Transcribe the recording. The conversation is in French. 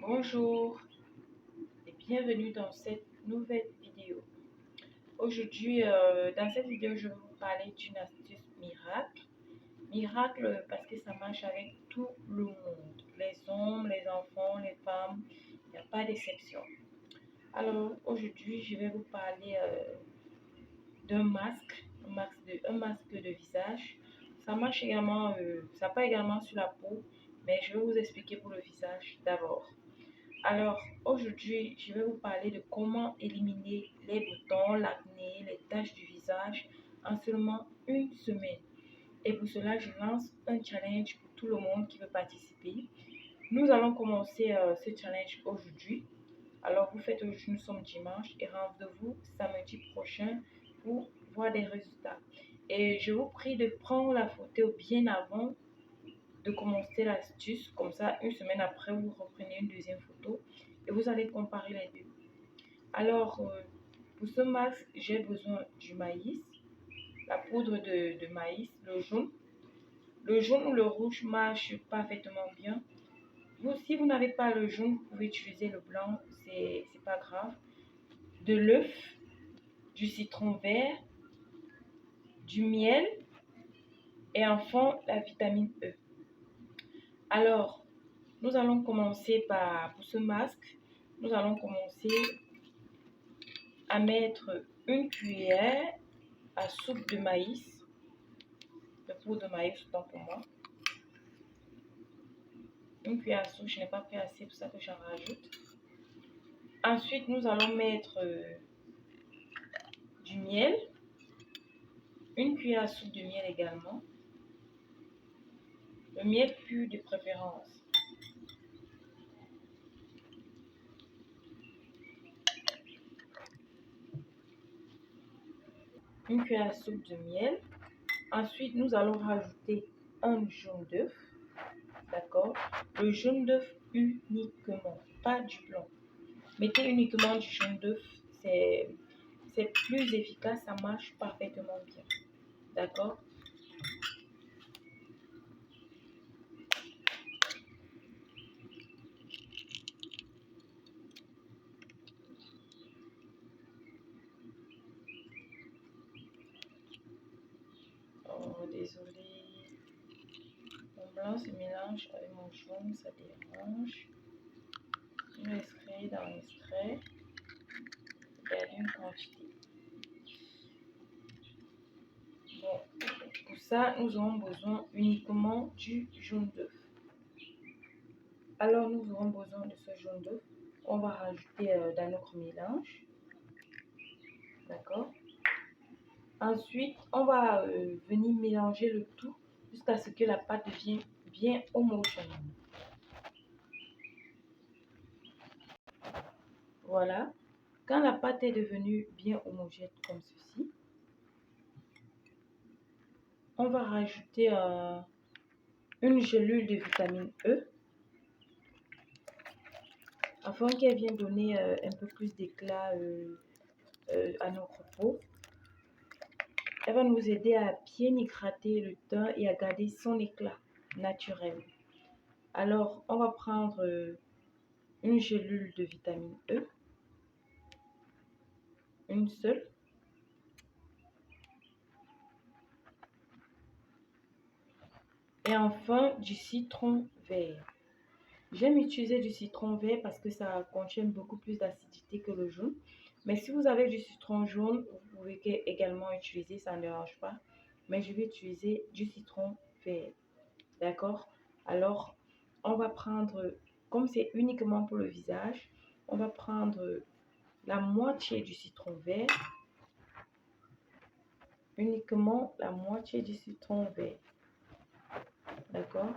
Bonjour et bienvenue dans cette nouvelle vidéo. Aujourd'hui, dans cette vidéo, je vais vous parler d'une astuce miracle. Miracle parce que ça marche avec tout le monde. Les hommes, les enfants, les femmes, il n'y a pas d'exception. Alors, aujourd'hui, je vais vous parler d'un masque, un masque de visage. Ça marche également, ça part également sur la peau, mais je vais vous expliquer pour le visage d'abord. Alors, aujourd'hui, je vais vous parler de comment éliminer les boutons, l'acné, les taches du visage en seulement une semaine. Et pour cela, je lance un challenge pour tout le monde qui veut participer. Nous allons commencer ce challenge aujourd'hui. Alors, vous faites aujourd'hui, nous sommes dimanche, et rendez-vous samedi prochain pour voir des résultats. Et je vous prie de prendre la photo bien avant de commencer l'astuce. Comme ça, une semaine après, vous reprenez une deuxième photo et vous allez comparer les deux. Alors, pour ce masque, j'ai besoin du maïs, la poudre de maïs, le jaune. Le jaune ou le rouge marche parfaitement bien. Si vous n'avez pas le jaune, vous pouvez utiliser le blanc, c'est pas grave. De l'œuf, du citron vert, du miel et enfin la vitamine E. Alors, nous allons commencer pour ce masque, nous allons commencer à mettre une cuillère à soupe de maïs, de poudre de maïs autant pour moi. Une cuillère à soupe, je n'ai pas pris assez, pour ça que j'en rajoute. Ensuite, nous allons mettre du miel, une cuillère à soupe de miel également. Le miel pur de préférence. Une cuillère à soupe de miel. Ensuite, nous allons rajouter un jaune d'œuf. D'accord? Le jaune d'œuf uniquement, pas du blanc. Mettez uniquement du jaune d'œuf, c'est plus efficace, ça marche parfaitement bien. D'accord? Oh, désolé. Mon blanc se mélange avec mon jaune, ça dérange. Je l'extrait dans l'extrait. Regardez une quantité. Bon, pour ça, nous aurons besoin uniquement du jaune d'œuf. Alors, nous aurons besoin de ce jaune d'œuf. On va rajouter dans notre mélange. D'accord? Ensuite, on va venir mélanger le tout jusqu'à ce que la pâte devienne bien homogène. Voilà. Quand la pâte est devenue bien homogène comme ceci, on va rajouter une gélule de vitamine E afin qu'elle vienne donner un peu plus d'éclat à notre peau. Elle va nous aider à bien hydrater le teint et à garder son éclat naturel. Alors, on va prendre une gélule de vitamine E, une seule. Et enfin, du citron vert. J'aime utiliser du citron vert parce que ça contient beaucoup plus d'acidité que le jaune. Mais si vous avez du citron jaune, vous pouvez également utiliser, ça ne dérange pas. Mais je vais utiliser du citron vert. D'accord? Alors, on va prendre, comme c'est uniquement pour le visage, on va prendre la moitié du citron vert. Uniquement la moitié du citron vert. D'accord?